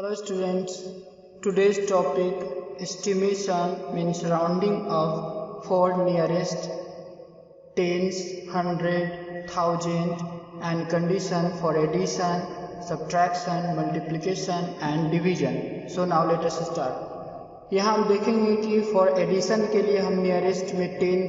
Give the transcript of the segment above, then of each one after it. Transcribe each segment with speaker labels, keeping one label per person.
Speaker 1: Hello students, today's topic estimation means rounding of four nearest tens, hundred, thousand and condition for addition, subtraction, multiplication and division. So now let us start. यहाँ हम देखेंगे कि for addition के लिए हम nearest में 10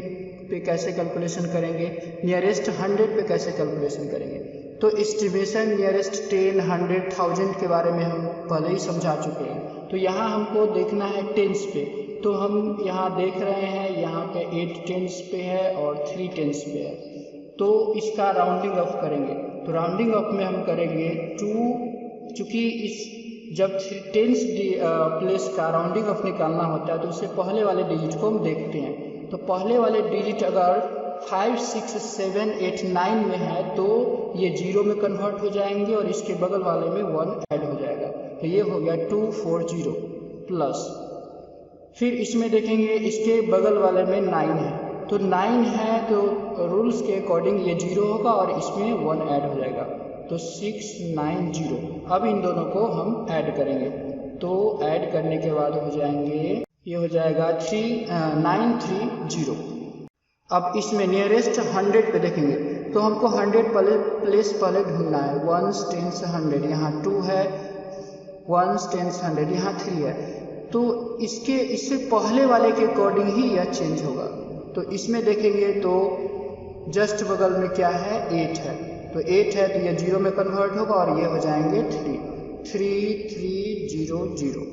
Speaker 1: पे कैसे कैलकुलेशन करेंगे, नियरेस्ट 100 पे कैसे कैलकुलेशन करेंगे। तो एस्टिमेशन नियरेस्ट 10, 100, 1000 के बारे में हम पहले ही समझा चुके हैं। तो यहाँ हमको देखना है टेंस पे, तो हम यहाँ देख रहे हैं यहाँ पे 8 टेंस पे है और 3 टेंस पे है। तो इसका राउंडिंग ऑफ करेंगे, तो राउंडिंग ऑफ में हम करेंगे 2, चूँकि इस जब टेंस प्लेस का राउंडिंग ऑफ निकालना होता है तो उससे पहले वाले डिजिट को हम देखते हैं। तो पहले वाले डिजिट अगर 5, 6, 7, 8, 9 में है तो ये 0 में कन्वर्ट हो जाएंगे और इसके बगल वाले में 1 ऐड हो जाएगा। तो ये हो गया 240 प्लस, फिर इसमें देखेंगे इसके बगल वाले में 9 है, तो 9 है तो रूल्स के अकॉर्डिंग ये 0 होगा और इसमें 1 ऐड हो जाएगा, तो 690। अब इन दोनों को हम ऐड करेंगे, तो ऐड करने के बाद हो जाएंगे, ये हो जाएगा 930। अब इसमें नियरेस्ट 100 पे देखेंगे, तो हमको 100 प्लेस पहले ढूंढना है। 1s, 10s, 100, यहाँ 2 है, 1s, 10s, 100, यहाँ 3 है। तो इससे पहले वाले के अकॉर्डिंग ही यह चेंज होगा। तो इसमें देखेंगे तो जस्ट बगल में क्या है, 8 है, तो 8 है तो ये 0 में कन्वर्ट होगा और ये हो जाएंगे 3300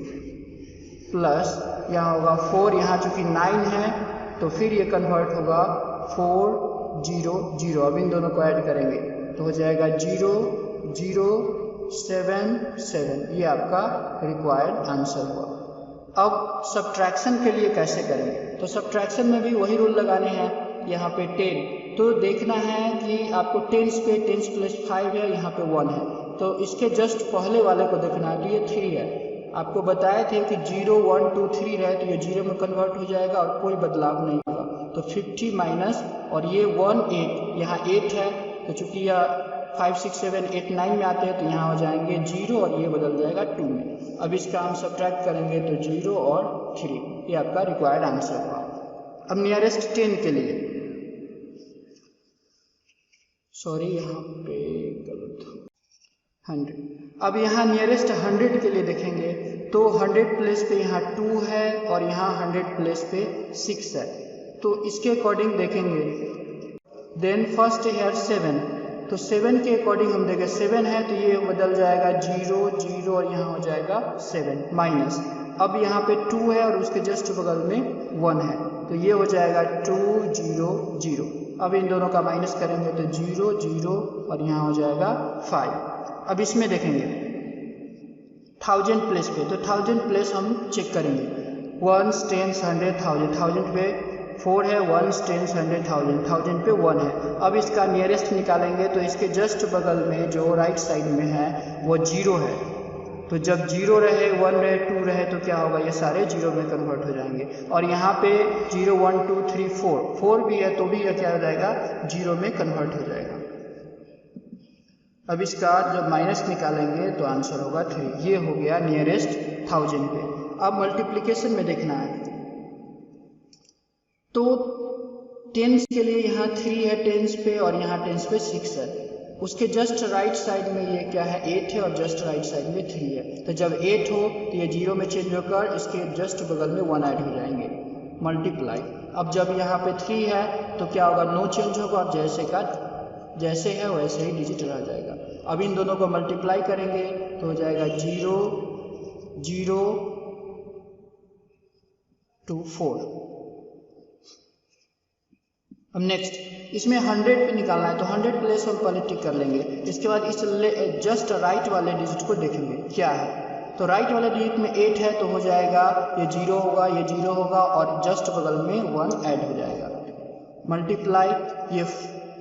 Speaker 1: प्लस यहाँ होगा 4, यहाँ चूँकि 9 है तो फिर ये कन्वर्ट होगा 400। अब इन दोनों को ऐड करेंगे तो हो जाएगा 0077। ये आपका रिक्वायर्ड आंसर हुआ। अब सब्ट्रैक्शन के लिए कैसे करेंगे, तो सब्ट्रैक्शन में भी वही रूल लगाने हैं। यहाँ पे 10, तो देखना है कि आपको 10 पे 10 प्लस 5 है, यहाँ पे 1 है, तो इसके जस्ट पहले वाले को देखना है, तो ये 3 है। आपको बताए थे कि 0, 1, 2, 3 रहे तो ये 0 में कन्वर्ट हो जाएगा और कोई बदलाव नहीं होगा। तो 50 माइनस और ये 1, 8, यहाँ 8 है, तो चूँकि यह 5, 6, 7, 8, 9 में आते हैं तो यहाँ हो जाएंगे 0 और ये बदल जाएगा 2 में। अब इसका हम सब्ट्रैक्ट करेंगे तो 0 और 3, ये आपका रिक्वायर्ड आंसर हुआ। अब नियरेस्ट 10 के लिए, सॉरी यहाँ पे गलत, 100। अब यहाँ नियरेस्ट 100 के लिए देखेंगे तो 100 प्लेस पे यहाँ 2 है और यहाँ 100 प्लेस पे 6 है, तो इसके अकॉर्डिंग देखेंगे। देन फर्स्ट है 7, तो 7 के अकॉर्डिंग हम देखें, 7 है तो ये बदल जाएगा 0, 0 और यहाँ हो जाएगा 7 माइनस। अब यहाँ पे 2 है और उसके जस्ट बगल में 1 है, तो ये हो जाएगा 200। अब इन दोनों का माइनस करेंगे तो 0, 0 और यहाँ हो जाएगा 5। अब इसमें देखेंगे 1000 प्लेस पे, तो 1000 प्लेस हम चेक करेंगे। 1s, 10s, 100, 1000, 1000 पे 4 है, 1s, 10s, 100, 1000, 1000 पे 1 है। अब इसका नियरेस्ट निकालेंगे तो इसके जस्ट बगल में जो राइट साइड में है वो 0 है, तो जब 0 रहे, 1 रहे, 2 रहे तो क्या होगा, ये सारे 0 में कन्वर्ट हो जाएंगे। और यहाँ पे 0, 1, 2, 3, 4 भी है तो भी यह क्या हो जाएगा, 0 में कन्वर्ट हो जाएगा। अब इसका जब माइनस निकालेंगे तो आंसर होगा 3। ये हो गया नियरेस्ट 1000 पे। अब मल्टीप्लिकेशन में देखना है, तो 10s के लिए यहाँ 3 है 10s पे और यहाँ 10s पे 6 है, उसके जस्ट राइट साइड में ये क्या है, 8 है और जस्ट राइट साइड में 3 है। तो जब 8 हो तो ये 0 में चेंज होकर इसके जस्ट बगल में 1 ऐड हो जाएंगे, मल्टीप्लाई। अब जब यहाँ पे 3 है तो क्या होगा, नो चेंज होगा और जैसे है वैसे ही डिजिट रह जाएगा। अब इन दोनों को मल्टीप्लाई करेंगे तो हो जाएगा 0, 0 to 4। अब नेक्स्ट इसमें 100 पे निकालना है, तो 100 प्लेस हम पहले टिक कर लेंगे। इसके बाद इस जस्ट राइट वाले डिजिट को देखेंगे क्या है, तो राइट वाले डिजिट में 8 है तो हो जाएगा ये 0 होगा, ये 0 होगा और जस्ट बगल में 1 ऐड हो जाएगा, मल्टीप्लाई।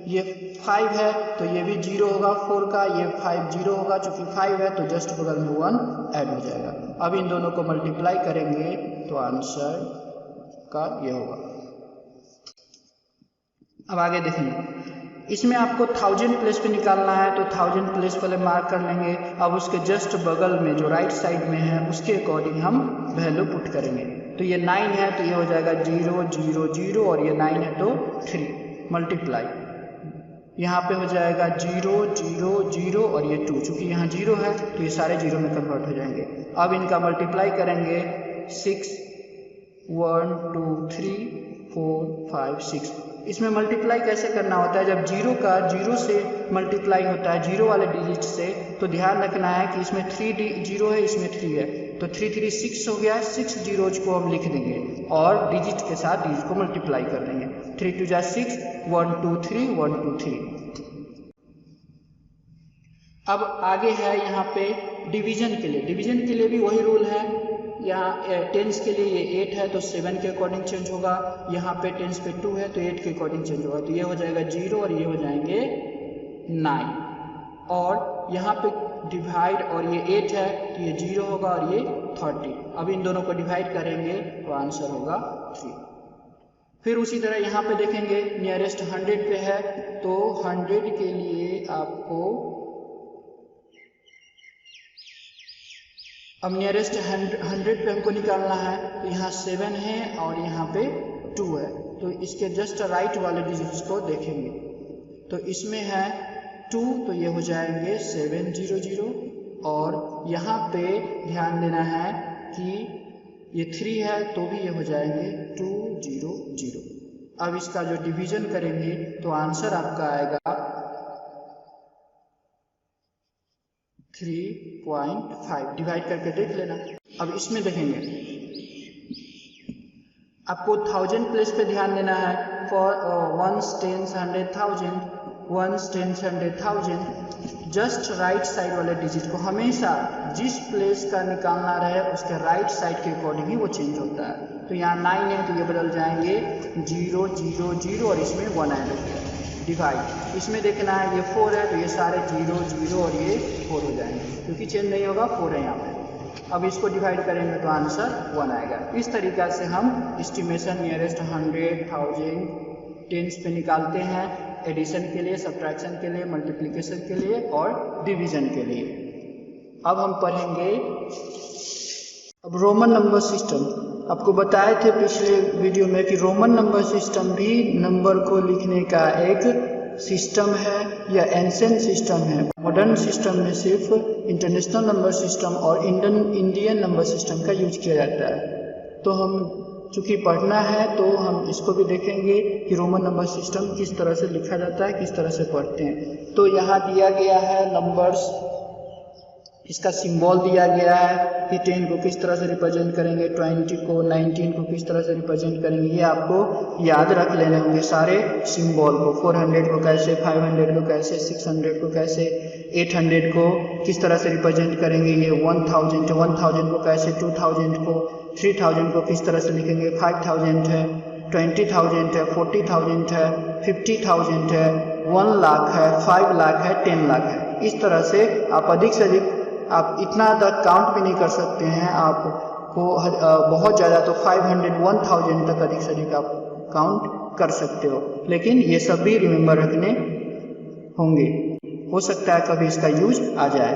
Speaker 1: ये 5 है तो ये भी 0 होगा 4 का, ये 5 0 होगा, चूँकि 5 है तो जस्ट बगल में 1 ऐड हो जाएगा। अब इन दोनों को मल्टीप्लाई करेंगे तो आंसर का ये होगा। अब आगे देखेंगे, इसमें आपको 1000 प्लेस पे निकालना है तो 1000 प्लेस पहले मार्क कर लेंगे। अब उसके जस्ट बगल में जो राइट साइड में है उसके अकॉर्डिंग हम वैल्यू पुट करेंगे। तो ये 9 है तो ये हो जाएगा 0 0 0 और ये 9 है तो 3 मल्टीप्लाई, यहाँ पे हो जाएगा 0 0 0 और ये 2, चूँकि यहाँ 0 है तो ये सारे 0 में कन्वर्ट हो जाएंगे। अब इनका मल्टीप्लाई करेंगे 6 1 2 3 4 5 6। इसमें मल्टीप्लाई कैसे करना होता है, जब 0 का 0 से मल्टीप्लाई होता है 0 वाले डिजिट से, तो ध्यान रखना है कि इसमें 3 0 है, इसमें 3 है, तो 3 3 6 हो गया। 6 जीरोज को हम लिख देंगे और डिजिट के साथ डिजिट को मल्टीप्लाई कर देंगे। 3 2 जा 6 1 2 3 1 2 3। अब आगे है यहाँ पे डिवीजन के लिए। डिवीजन के लिए भी वही रूल है। यहाँ टेंस के लिए ये 8 है तो 7 के अकॉर्डिंग चेंज होगा। यहाँ पे टेंस पे 2 है तो 8 के अकॉर्डिंग चेंज होगा। तो ये हो जाएगा 0 और ये हो जाएंगे 9। और यहाँ पे डिवाइड और ये 8 है तो ये 0 होगा और ये 30। अब इन दोनों को डिवाइड करेंगे तो आंसर होगा 3। फिर उसी तरह यहाँ पे देखेंगे नियरेस्ट 100 पे है तो 100 के लिए आपको अब नियरेस्ट 100 पे हमको निकालना है। तो यहाँ 7 है और यहाँ पे 2 है, तो इसके जस्ट राइट वाले डिजिट्स को देखेंगे तो इसमें है 2 तो ये हो जाएंगे 7 0 0 और यहाँ पे ध्यान देना है कि ये 3 है तो भी ये हो जाएंगे 2 0 0। अब इसका जो डिवीजन करेंगे तो आंसर आपका आएगा 3.5। डिवाइड करके देख लेना। अब इसमें देखेंगे आपको 1000 प्लेस पे ध्यान देना है। For 1s 10s 100,000 1s 10s 100,000 just right side वाले डिजिट को हमेशा जिस प्लेस का निकालना रहे उसके राइट साइड के अकॉर्डिंग ही वो चेंज होता है। तो यहाँ 9 है तो ये बदल जाएंगे 0 0 0 और इसमें 1 ऐड हो गया। डिवाइड इसमें देखना है ये 4 है तो ये सारे 0 0 और ये 4 हो जाएंगे, क्योंकि चेंज नहीं होगा 4 है यहाँ पे। अब इसको डिवाइड करेंगे तो आंसर 1 आएगा। इस तरीक़ा से हम एस्टिमेशन नियरेस्ट 100,000 टेंस पे निकालते हैं, एडिशन के लिए, सब्ट्रैक्शन के लिए, मल्टीप्लिकेशन के लिए और डिवीजन के लिए। अब हम पढ़ेंगे अब रोमन नंबर सिस्टम। आपको बताए थे पिछले वीडियो में कि रोमन नंबर सिस्टम भी नंबर को लिखने का एक सिस्टम है या एंशिएंट सिस्टम है। मॉडर्न सिस्टम में सिर्फ इंटरनेशनल नंबर सिस्टम और इंडियन नंबर सिस्टम का यूज किया जाता है। तो हम चूँकि पढ़ना है तो हम इसको भी देखेंगे कि रोमन नंबर सिस्टम किस तरह से लिखा जाता है, किस तरह से पढ़ते हैं। तो यहाँ दिया गया है नंबर्स, इसका सिंबल दिया गया है कि 10 को किस तरह से रिप्रेजेंट करेंगे, 20 को, 19 को किस तरह से रिप्रेजेंट करेंगे। ये आपको याद रख लेने होंगे सारे सिंबल को। 400 को कैसे, 500 को कैसे, 600 को कैसे, 800 को किस तरह से रिप्रेजेंट करेंगे। ये 1000 को कैसे, 2000 को, 3000 को किस तरह से लिखेंगे, 5000 है, 20,000 है, 40,000 है, 50,000 है, 1 लाख है, 5 लाख है, 10 लाख है। इस तरह से आप अधिक से अधिक, आप इतना तक काउंट भी नहीं कर सकते हैं, आपको बहुत ज़्यादा तो 500 1000 तक अधिक से अधिक आप काउंट कर सकते हो, लेकिन ये सब भी रिमेंबर रखने होंगे, हो सकता है कभी इसका यूज आ जाए।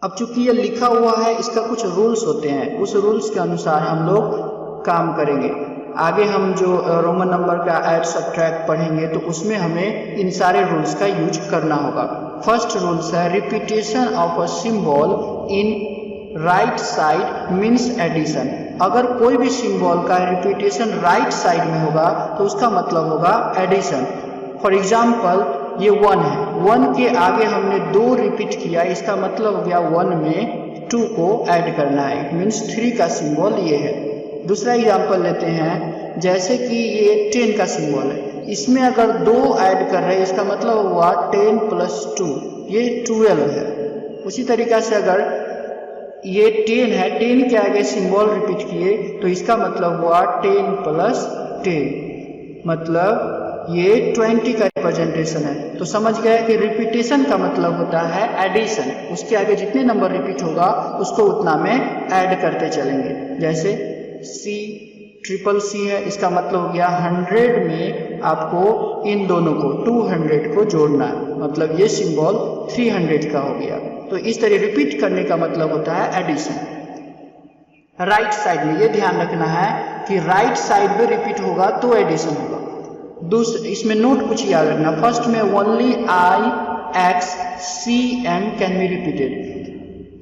Speaker 1: अब चूंकि ये लिखा हुआ है इसका कुछ रूल्स होते हैं, उस रूल्स के अनुसार हम लोग काम करेंगे। आगे हम जो रोमन नंबर का ऐड सब्ट्रैक्ट पढ़ेंगे तो उसमें हमें इन सारे रूल्स का यूज करना होगा। फर्स्ट रूल्स है repetition of a symbol in right side means addition. अगर कोई भी सिंबल का रिपीटेशन राइट साइड में होगा तो उसका मतलब होगा एडिशन। फॉर एग्जाम्पल ये 1 है, 1 के आगे हमने 2 रिपीट किया, इसका मतलब हो गया 1 में 2 को ऐड करना है, इट मीन्स 3 का सिंबल ये है। दूसरा एग्जाम्पल लेते हैं, जैसे कि ये 10 का सिंबल है, इसमें अगर 2 ऐड कर रहे हैं इसका मतलब हुआ 10 + 2, ये 12 है। उसी तरीक़ा से अगर ये 10 है, 10 के आगे सिंबल रिपीट किए तो इसका मतलब हुआ 10 + 10, मतलब ये 20 का रिप्रेजेंटेशन है। तो समझ गए कि रिपीटेशन का मतलब होता है एडिशन, उसके आगे जितने नंबर रिपीट होगा उसको उतना में ऐड करते चलेंगे। जैसे C ट्रिपल सी है, इसका मतलब हो गया 100 में आपको इन दोनों को 200 को जोड़ना है, मतलब ये सिंबल 300 का हो गया। तो इस तरह रिपीट करने का मतलब होता है एडिशन। राइट साइड में ये ध्यान रखना है कि राइट साइड में रिपीट होगा तो एडिशन होगा। दूसरे इसमें नोट कुछ याद रखना, फर्स्ट में only I X C M can be repeated.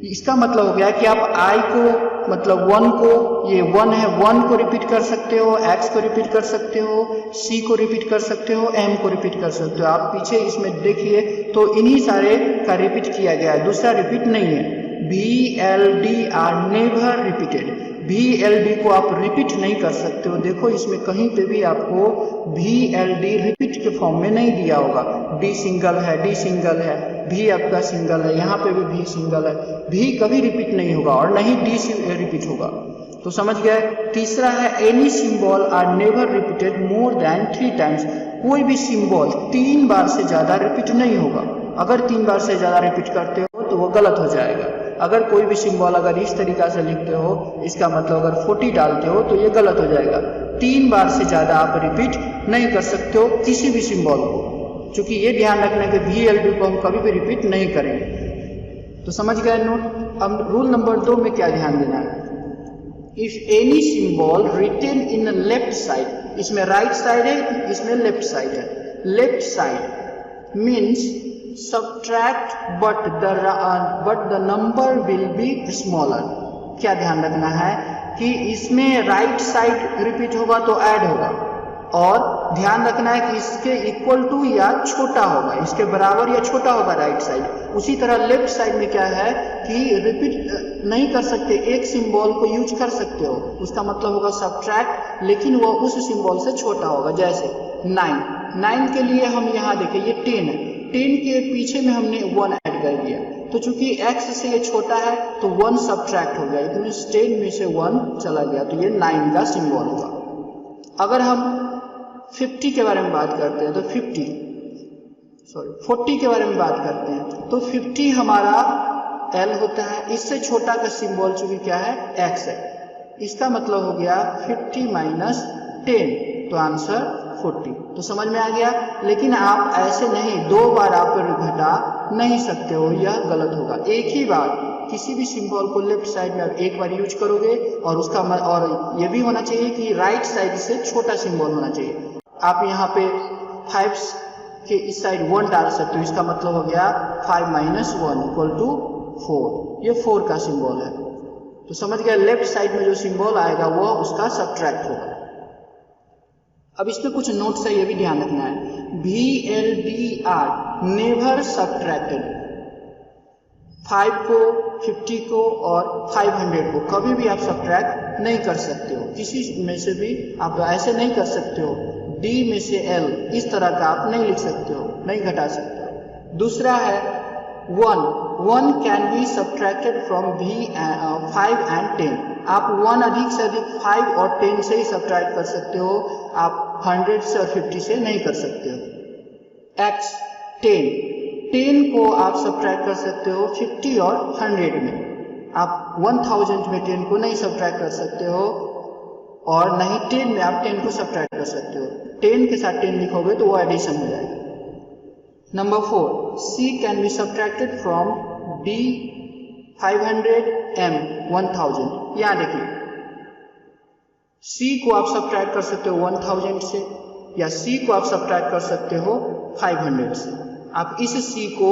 Speaker 1: इसका मतलब हो गया कि आप i को मतलब 1 को, ये 1 है, 1 को रिपीट कर सकते हो, x को रिपीट कर सकते हो, c को रिपीट कर सकते हो, m को रिपीट कर सकते हो। आप पीछे इसमें देखिए तो इन्हीं सारे का रिपीट किया गया है, दूसरा रिपीट नहीं है। BLD are never repeated, VLD को आप रिपीट नहीं कर सकते हो। देखो इसमें कहीं पे भी आपको VLD रिपीट के फॉर्म में नहीं दिया होगा। D सिंगल है, D सिंगल है, V आपका सिंगल है, यहाँ पे भी V सिंगल है, V कभी रिपीट नहीं होगा और नहीं D रिपीट होगा। तो समझ गए। तीसरा है any symbol are never repeated more than 3 times. कोई भी सिंबल 3 बार से ज्यादा रिपीट नहीं होगा। अगर 3 बार से ज्यादा रिपीट करते हो तो वो गलत हो जाएगा। अगर कोई भी सिंबल अगर इस तरीका से लिखते हो, इसका मतलब अगर 40 डालते हो तो ये गलत हो जाएगा। 3 बार से ज्यादा आप रिपीट नहीं कर सकते हो किसी भी सिंबल को, क्योंकि ये ध्यान रखना है कि VLD को हम कभी भी रिपीट नहीं करेंगे। तो समझ गए नोट। अब रूल नंबर 2 में क्या ध्यान देना है, if any symbol written in left side, इसमें राइट साइड है, इसमें लेफ्ट साइड है। Left side means subtract but the number will be smaller। क्या ध्यान रखना है कि इसमें राइट साइड रिपीट होगा तो ऐड होगा, और ध्यान रखना है कि इसके इक्वल टू या छोटा होगा, इसके बराबर या छोटा होगा राइट साइड। उसी तरह लेफ्ट साइड में क्या है कि रिपीट नहीं कर सकते, एक सिंबल को यूज कर सकते हो, उसका मतलब होगा सब्ट्रैक्ट, लेकिन वो उस सिंबल से छोटा होगा। जैसे 9 के लिए हम यहाँ देखें ये 10 है, 10 के पीछे में हमने 1 ऐड कर दिया, तो चूंकि x से ये छोटा है तो 1 सब्ट्रैक्ट हो गया, इट मींस 10 में से 1 चला गया, तो ये 9 का सिंबल होगा। अगर हम 50 के बारे में बात करते हैं तो 40 के बारे में बात करते हैं तो 50 हमारा L होता है, इससे छोटा का सिंबल चूंकि क्या है x है, इसका मतलब हो गया 50 माइनस 10, तो आंसर 40। तो समझ में आ गया। लेकिन आप ऐसे नहीं 2 बार आप घटा नहीं सकते हो, यह गलत होगा। एक ही बार किसी भी सिंबल को लेफ्ट साइड में आप एक बार यूज करोगे, और उसका और ये भी होना चाहिए कि राइट साइड से छोटा सिंबल होना चाहिए। आप यहाँ पे 5 के इस साइड 1 डाल सकते हो, इसका मतलब हो गया 5 माइनस 1 इक्वल टू 4, ये 4 का सिंबल है। तो समझ गया, लेफ्ट साइड में जो सिंबल आएगा वो उसका सब्ट्रैक्ट होगा। अब इसमें कुछ नोट्स है, ये भी ध्यान रखना है। VLD आर नेवर सब्ट्रैक्टेड, 5 को, 50 को और 500 को कभी भी आप सब्ट्रैक्ट नहीं कर सकते हो, किसी में से भी आप ऐसे नहीं कर सकते हो। D में से L इस तरह का आप नहीं लिख सकते हो, नहीं घटा सकते हो। दूसरा है 1 can be subtracted from 5 and 10। आप 1 अधिक से अधिक 5 और 10 से ही सब्ट्रैक्ट कर सकते हो, आप 100 से और 50 से नहीं कर सकते हो। X 10 को आप सब्ट्रैक्ट कर सकते हो 50 और 100 में, आप 1000 में 10 को नहीं सब्ट्रैक्ट कर सकते हो, और नहीं 10 में आप 10 को सब्ट्रैक्ट कर सकते हो। 10 के साथ 10 लिखोगे तो वो एडिशन हो जाएगा। Number 4 C can be subtracted from D 500 M 1000। यहाँ देखिए C को आप सब्ट्रैक्ट कर सकते हो 1000 से, या C को आप सब्ट्रैक्ट कर सकते हो 500 से। आप इस C को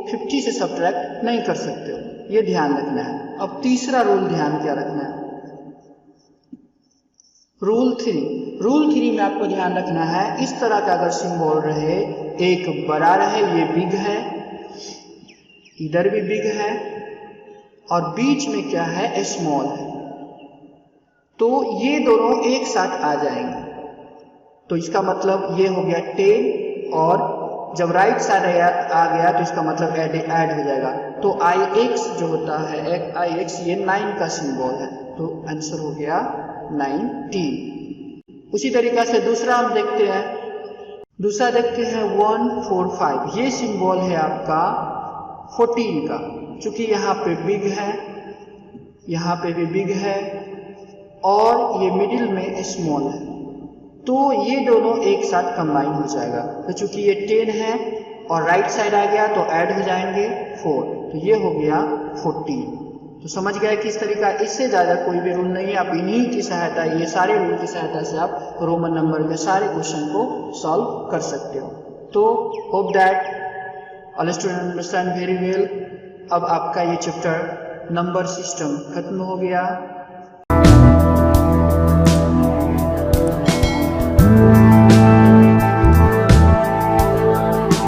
Speaker 1: 50 से सब्ट्रैक्ट नहीं कर सकते हो, ये ध्यान रखना है। अब तीसरा रूल ध्यान क्या रखना है, रूल 3 में आपको ध्यान रखना है, इस तरह का अगर सिंबल रहे, एक बड़ा रहे, ये बिग है, इधर भी बिग है, और बीच में क्या है स्मॉल है, तो ये दोनों एक साथ आ जाएंगे। तो इसका मतलब ये हो गया 10, और जब राइट साइड आ गया तो इसका मतलब ऐड हो जाएगा। तो IX जो होता है IX ये 9 का सिंबल है, तो आंसर हो गया 19। उसी तरीका से दूसरा हम देखते हैं, 145। ये सिंबल है आपका 14 का, चूंकि यहाँ पे बिग है, यहाँ पे भी बिग है, और ये मिडिल में स्मॉल है, तो ये दोनों एक साथ कंबाइन हो जाएगा। तो चूंकि ये 10 है और राइट साइड आ गया तो ऐड हो जाएंगे 4, तो ये हो गया 14। तो समझ गए किस तरीका, इससे ज़्यादा कोई भी रूल नहीं है। आप इन्हीं की सहायता, ये सारे रूल की सहायता से आप रोमन नंबर के सारे क्वेश्चन को सॉल्व कर सकते हो। तो hope that all student understand very well. अब आपका ये चैप्टर नंबर सिस्टम खत्म हो गया।